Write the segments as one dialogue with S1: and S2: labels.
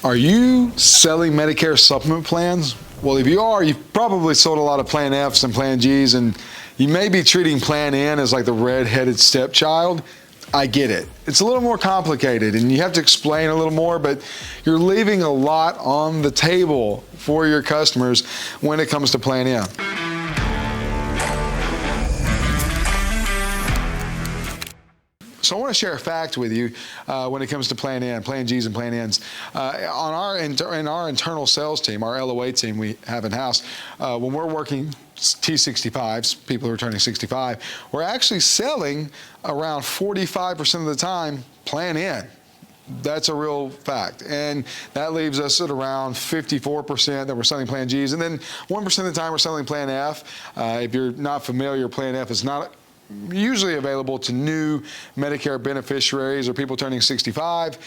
S1: Are you selling Medicare supplement plans? Well, if you are, you've probably sold a lot of Plan Fs and Plan Gs, and you may be treating Plan N as like the red-headed stepchild. I get it. It's a little more complicated, and you have to explain a little more, but you're leaving a lot on the table for your customers when it comes to Plan N. So I want to share a fact with you when it comes to Plan N, Plan Gs and Plan Ns. In our internal sales team, our LOA team we have in-house, when we're working T65s, people who are turning 65, we're actually selling around 45% of the time Plan N. That's a real fact. And that leaves us at around 54% that we're selling Plan Gs. And then 1% of the time we're selling Plan F. If you're not familiar, Plan F is not usually available to new Medicare beneficiaries or people turning 65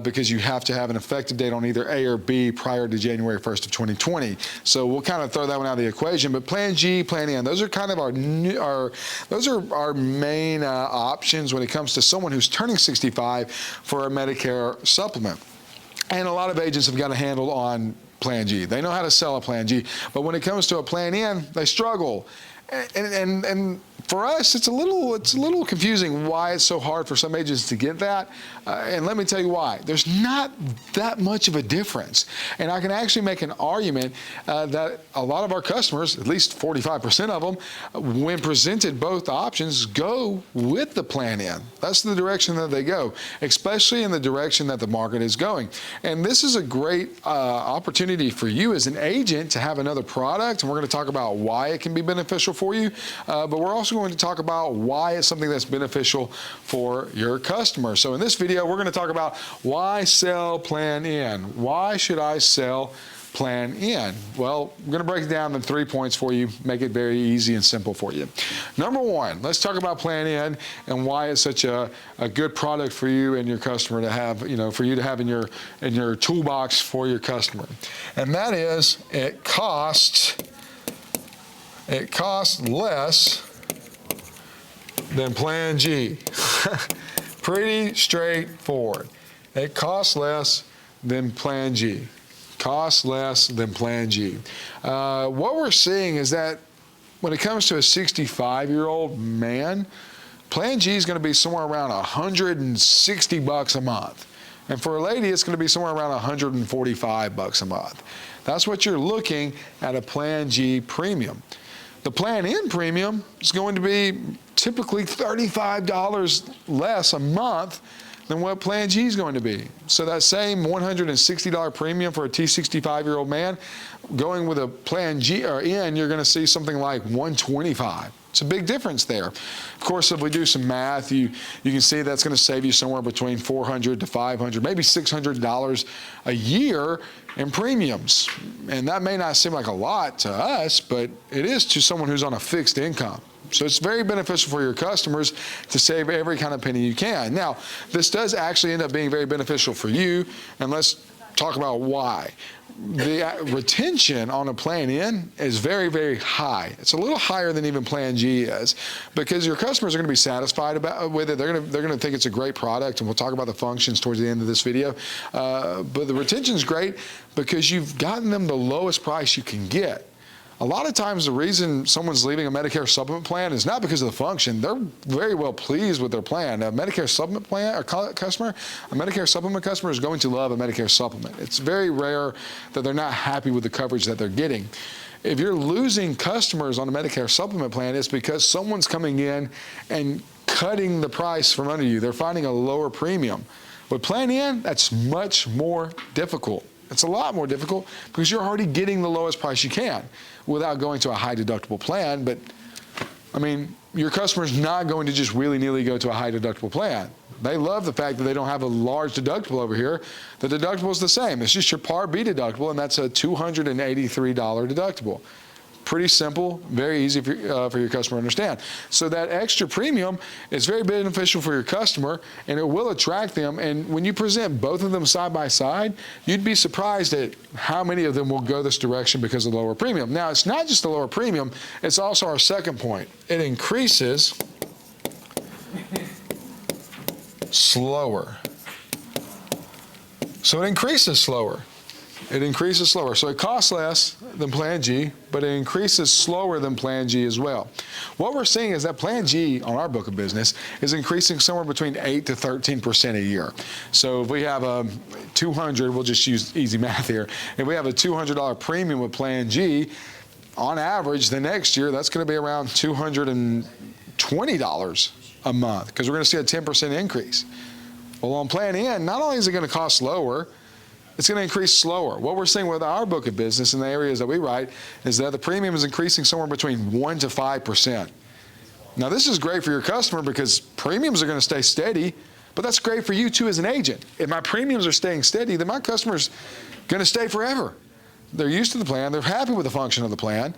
S1: because you have to have an effective date on either A or B prior to January 1st of 2020. So we'll kind of throw that one out of the equation. But Plan G, Plan N, those are kind of our main options when it comes to someone who's turning 65 for a Medicare supplement. And a lot of agents have got a handle on Plan G. They know how to sell a Plan G. But when it comes to a Plan N, they struggle. And for us, it's a little confusing why it's so hard for some agents to get that. And let me tell you why. There's not that much of a difference. And I can actually make an argument that a lot of our customers, at least 45% of them, when presented both options, go with the Plan N. That's the direction that they go, especially in the direction that the market is going. And this is a great opportunity for you as an agent to have another product. And we're going to talk about why it can be beneficial for you. But we're also going to talk about why it's something that's beneficial for your customer. So in this video, we're going to talk about why sell Plan N. Why should I sell Plan N? Well, I'm going to break it down in 3 points for you, make it very easy and simple for you. Number one, let's talk about Plan N and why it's such a good product for you and your customer to have, for you to have in your toolbox for your customer. And that is it costs less than Plan G. Pretty straightforward. It costs less than Plan G. Costs less than Plan G. What we're seeing is that when it comes to a 65-year-old man, Plan G is going to be somewhere around $160 a month. And for a lady, it's going to be somewhere around $145 a month. That's what you're looking at a Plan G premium. The Plan N premium is going to be typically $35 less a month than what Plan G is going to be. So that same $160 premium for a T65-year-old man, going with a Plan G or N, you're going to see something like $125. It's a big difference there. Of course, if we do some math, you can see that's going to save you somewhere between $400 to $500, maybe $600 a year in premiums. And that may not seem like a lot to us, but it is to someone who's on a fixed income. So it's very beneficial for your customers to save every kind of penny you can. Now, this does actually end up being very beneficial for you, and let's talk about why. The retention on a Plan N is very, very high. It's a little higher than even Plan G is because your customers are going to be satisfied with it. They're going to think it's a great product, and we'll talk about the functions towards the end of this video. But the retention is great because you've gotten them the lowest price you can get. A lot of times the reason someone's leaving a Medicare supplement plan is not because of the function. They're very well pleased with their plan. A Medicare supplement plan or customer, a Medicare supplement customer is going to love a Medicare supplement. It's very rare that they're not happy with the coverage that they're getting. If you're losing customers on a Medicare supplement plan, it's because someone's coming in and cutting the price from under you. They're finding a lower premium. With Plan N, that's much more difficult. It's a lot more difficult because you're already getting the lowest price you can without going to a high deductible plan. But I mean, your customer's not going to just willy-nilly go to a high deductible plan. They love the fact that they don't have a large deductible over here. The deductible is the same. It's just your Part B deductible, and that's a $283 deductible. Pretty simple, very easy for your customer to understand. So that extra premium is very beneficial for your customer, and it will attract them. And when you present both of them side by side, you'd be surprised at how many of them will go this direction because of the lower premium. Now, it's not just the lower premium, it's also our second point. It increases slower. So it increases slower. It increases slower. So it costs less than Plan G, but it increases slower than Plan G as well. What we're seeing is that Plan G on our book of business is increasing somewhere between 8 to 13% a year. So if we have a 200, we'll just use easy math here. If we have a $200 premium with Plan G, on average, the next year, that's going to be around $220 a month because we're going to see a 10% increase. Well, on Plan N, not only is it going to cost lower, it's going to increase slower. What we're seeing with our book of business in the areas that we write is that the premium is increasing somewhere between 1 to 5%. Now, this is great for your customer because premiums are going to stay steady, but that's great for you too as an agent. If my premiums are staying steady, then my customer's going to stay forever. They're used to the plan, they're happy with the function of the plan,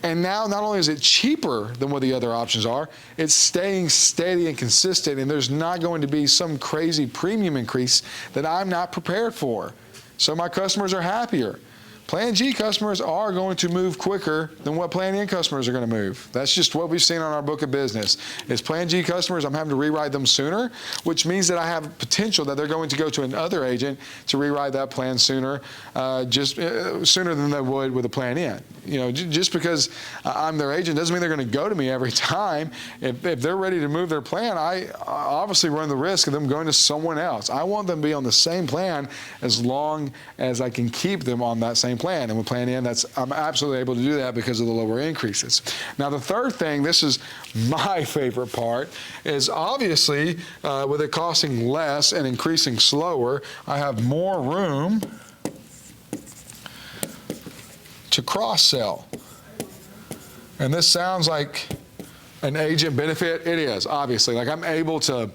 S1: and now not only is it cheaper than what the other options are, it's staying steady and consistent, and there's not going to be some crazy premium increase that I'm not prepared for. So my customers are happier. Plan G customers are going to move quicker than what Plan N customers are going to move. That's just what we've seen on our book of business. Is Plan G customers, I'm having to rewrite them sooner, which means that I have potential that they're going to go to another agent to rewrite that plan sooner, sooner than they would with a Plan N. You know, just because I'm their agent doesn't mean they're going to go to me every time. If they're ready to move their plan, I obviously run the risk of them going to someone else. I want them to be on the same plan as long as I can keep them on that same plan. And with Plan N, I'm absolutely able to do that because of the lower increases. Now, the third thing, this is my favorite part, is obviously with it costing less and increasing slower, I have more room to cross-sell. And this sounds like an agent benefit. It is, obviously. Like I'm able to,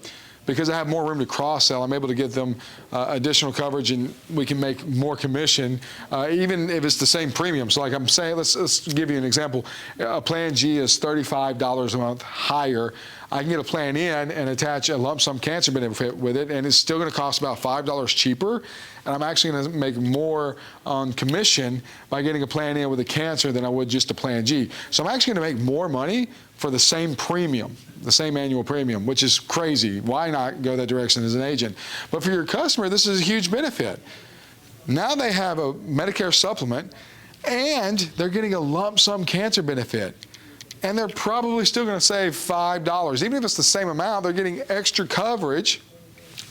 S1: because I have more room to cross-sell, I'm able to get them additional coverage and we can make more commission, even if it's the same premium. So like I'm saying, let's give you an example. A Plan G is $35 a month higher. I can get a Plan N and attach a lump sum cancer benefit with it, and it's still going to cost about $5 cheaper. And I'm actually going to make more on commission by getting a Plan N with a cancer than I would just a Plan G. So I'm actually going to make more money for the same premium, the same annual premium, which is crazy. Why not go that direction as an agent? But for your customer, this is a huge benefit. Now they have a Medicare supplement, and they're getting a lump sum cancer benefit. And they're probably still going to save $5. Even if it's the same amount, they're getting extra coverage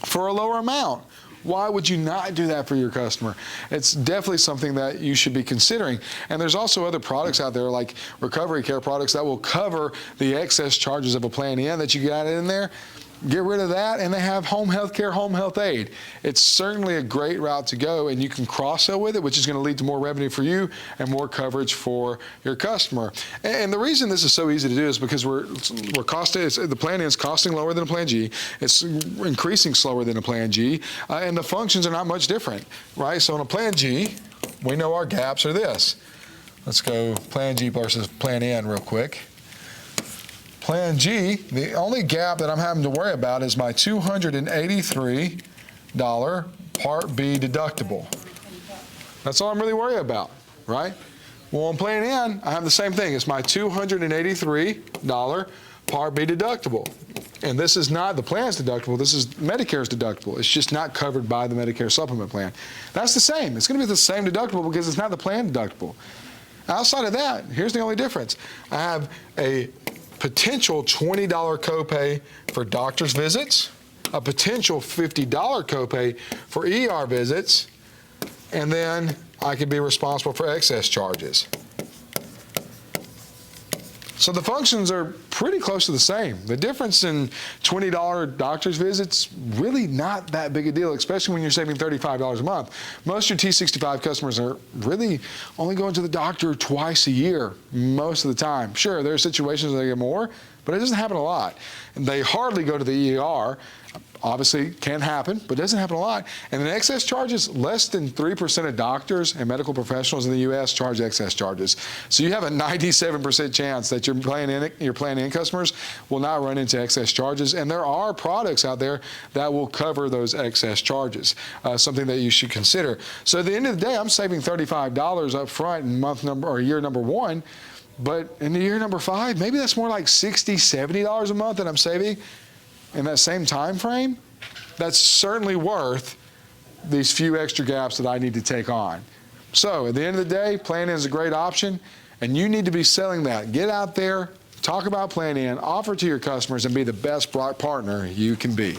S1: for a lower amount. Why would you not do that for your customer? It's definitely something that you should be considering. And there's also other products out there like recovery care products that will cover the excess charges of a Plan N that you got in there. Get rid of that, and they have home health care, home health aid. It's certainly a great route to go, and you can cross-sell with it, which is going to lead to more revenue for you and more coverage for your customer. And the reason this is so easy to do is because the Plan N is costing lower than a Plan G. It's increasing slower than a Plan G, and the functions are not much different, right? So on a Plan G, we know our gaps are this. Let's go Plan G versus Plan N real quick. Plan G, the only gap that I'm having to worry about is my $283 Part B deductible. That's all I'm really worried about, right? Well, on Plan N, I have the same thing. It's my $283 Part B deductible. And this is not the plan's deductible. This is Medicare's deductible. It's just not covered by the Medicare Supplement Plan. That's the same. It's going to be the same deductible because it's not the plan deductible. Outside of that, here's the only difference. I have a potential $20 copay for doctor's visits, a potential $50 copay for ER visits, and then I could be responsible for excess charges. So the functions are pretty close to the same. The difference in $20 doctor's visits, really not that big a deal, especially when you're saving $35 a month. Most of your T65 customers are really only going to the doctor twice a year, most of the time. Sure, there are situations where they get more, but it doesn't happen a lot. And they hardly go to the ER. Obviously, can happen, but doesn't happen a lot. And the excess charges, less than 3% of doctors and medical professionals in the U.S. charge excess charges. So you have a 97% chance that your Plan N customers will not run into excess charges. And there are products out there that will cover those excess charges, something that you should consider. So at the end of the day, I'm saving $35 up front in month number or year number 1. But in the year number 5, maybe that's more like $60, $70 a month that I'm saving in that same time frame. That's certainly worth these few extra gaps that I need to take on. So at the end of the day, Plan N is a great option, and you need to be selling that. Get out there, talk about Plan N, offer it to your customers, and be the best partner you can be.